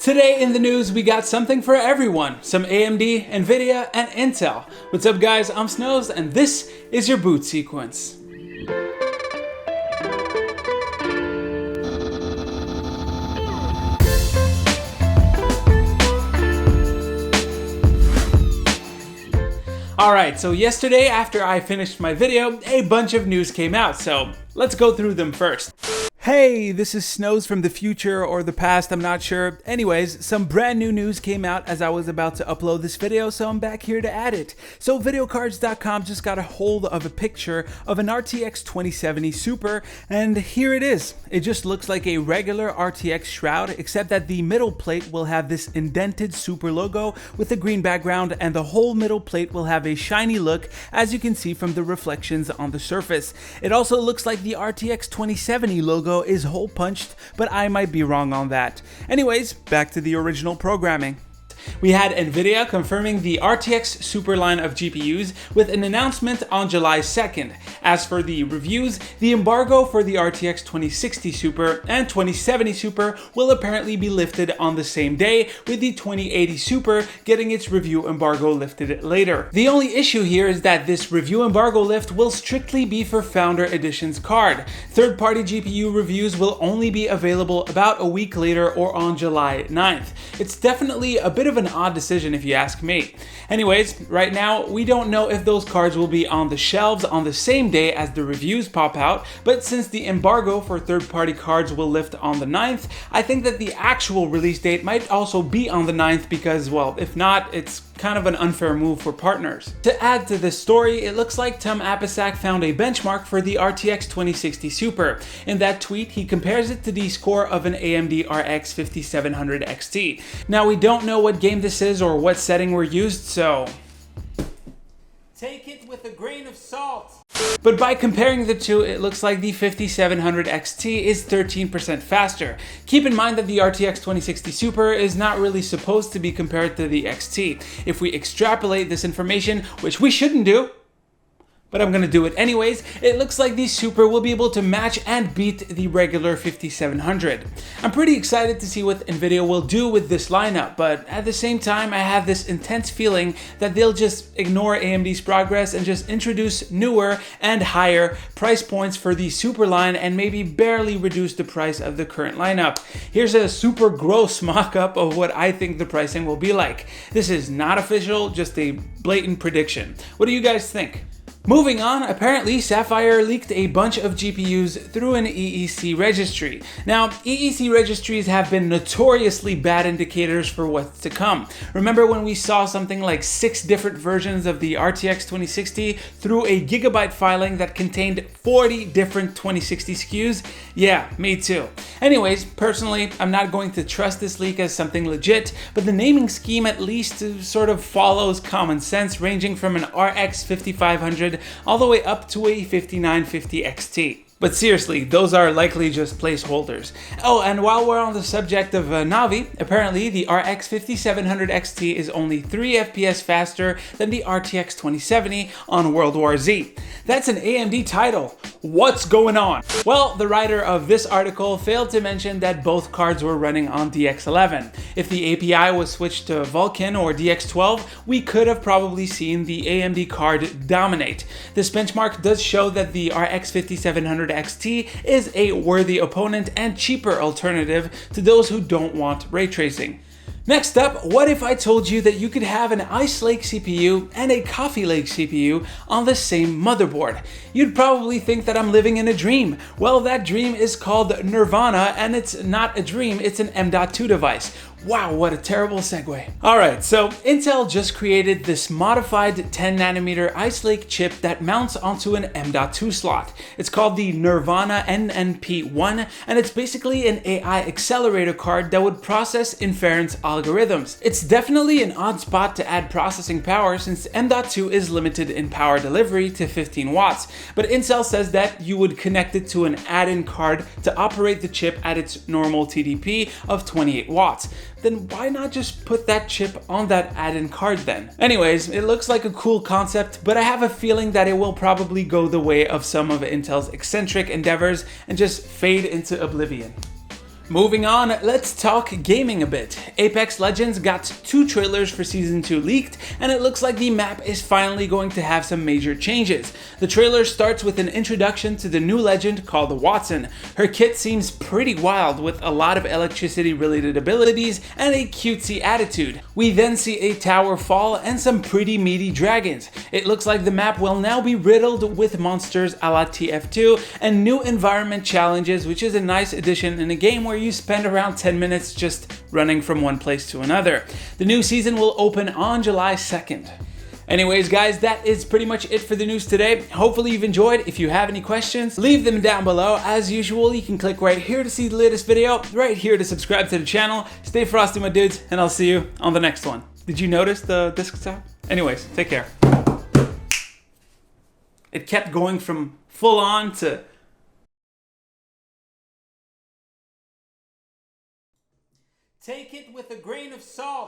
Today in the news, we got something for everyone. Some AMD, Nvidia, and Intel. What's up guys, I'm Snows, and this is your boot sequence. Alright, so yesterday after I finished my video, a bunch of news came out, so let's go through them first. Hey, this is Snows from the future or the past, I'm not sure. Anyways, some brand new news came out as I was about to upload this video, so I'm back here to add it. So videocards.com just got a hold of a picture of an RTX 2070 Super, and here it is. It just looks like a regular RTX shroud, except that the middle plate will have this indented Super logo with a green background, and the whole middle plate will have a shiny look, as you can see from the reflections on the surface. It also looks like the RTX 2070 logo is hole punched, but I might be wrong on that. Anyways, back to the original programming. We had Nvidia confirming the RTX Super line of GPUs with an announcement on July 2nd. As for the reviews, the embargo for the RTX 2060 Super and 2070 Super will apparently be lifted on the same day, with the 2080 Super getting its review embargo lifted later. The only issue here is that this review embargo lift will strictly be for Founder Edition's card. Third-party GPU reviews will only be available about a week later or on July 9th. It's definitely a bit of an odd decision if you ask me. Anyways, right now we don't know if those cards will be on the shelves on the same day as the reviews pop out, but since the embargo for third-party cards will lift on the 9th, I think that the actual release date might also be on the 9th because, well, if not, it's kind of an unfair move for partners. To add to this story, it looks like Tom Apisak found a benchmark for the RTX 2060 Super. In that tweet, he compares it to the score of an AMD RX 5700 XT. Now, we don't know what game this is or what setting were used, so take it with a grain of salt. But by comparing the two, it looks like the 5700 XT is 13% faster. Keep in mind that the RTX 2060 Super is not really supposed to be compared to the XT. If we extrapolate this information, which we shouldn't do, but I'm gonna do it anyways, it looks like the Super will be able to match and beat the regular 5700. I'm pretty excited to see what Nvidia will do with this lineup, but at the same time I have this intense feeling that they'll just ignore AMD's progress and just introduce newer and higher price points for the Super line and maybe barely reduce the price of the current lineup. Here's a super gross mock-up of what I think the pricing will be like. This is not official, just a blatant prediction. What do you guys think? Moving on, apparently Sapphire leaked a bunch of GPUs through an EEC registry. Now, EEC registries have been notoriously bad indicators for what's to come. Remember when we saw something like 6 different versions of the RTX 2060 through a gigabyte filing that contained 40 different 2060 SKUs? Yeah, me too. Anyways, personally, I'm not going to trust this leak as something legit, but the naming scheme at least sort of follows common sense, ranging from an RX 5500 all the way up to a 5950 XT. But seriously, those are likely just placeholders. Oh, and while we're on the subject of Navi, apparently the RX 5700 XT is only 3 FPS faster than the RTX 2070 on World War Z. That's an AMD title. What's going on? Well, the writer of this article failed to mention that both cards were running on DX11. If the API was switched to Vulkan or DX12, we could have probably seen the AMD card dominate. This benchmark does show that the RX 5700 XT is a worthy opponent and cheaper alternative to those who don't want ray tracing. Next up, what if I told you that you could have an Ice Lake CPU and a Coffee Lake CPU on the same motherboard? You'd probably think that I'm living in a dream. Well, that dream is called Nirvana, and it's not a dream, it's an M.2 device. Wow, what a terrible segue. Alright, so Intel just created this modified 10 nanometer Ice Lake chip that mounts onto an M.2 slot. It's called the Nirvana NNP1, and it's basically an AI accelerator card that would process inference algorithms. It's definitely an odd spot to add processing power since M.2 is limited in power delivery to 15 watts, but Intel says that you would connect it to an add-in card to operate the chip at its normal TDP of 28 watts. Then why not just put that chip on that add-in card then? Anyways, it looks like a cool concept, but I have a feeling that it will probably go the way of some of Intel's eccentric endeavors and just fade into oblivion. Moving on, let's talk gaming a bit. Apex Legends got 2 trailers for Season 2 leaked, and it looks like the map is finally going to have some major changes. The trailer starts with an introduction to the new legend called Wattson. Her kit seems pretty wild with a lot of electricity related abilities and a cutesy attitude. We then see a tower fall and some pretty meaty dragons. It looks like the map will now be riddled with monsters a la TF2 and new environment challenges, which is a nice addition in a game where you spend around 10 minutes just running from one place to another. The new season will open on July 2nd. Anyways guys, that is pretty much it for the news today. Hopefully you've enjoyed. If you have any questions, leave them down below. As usual, you can click right here to see the latest video, right here to subscribe to the channel. Stay frosty my dudes, and I'll see you on the next one. Did you notice the desktop? Anyways, take care. It kept going from full on to... Take it with a grain of salt.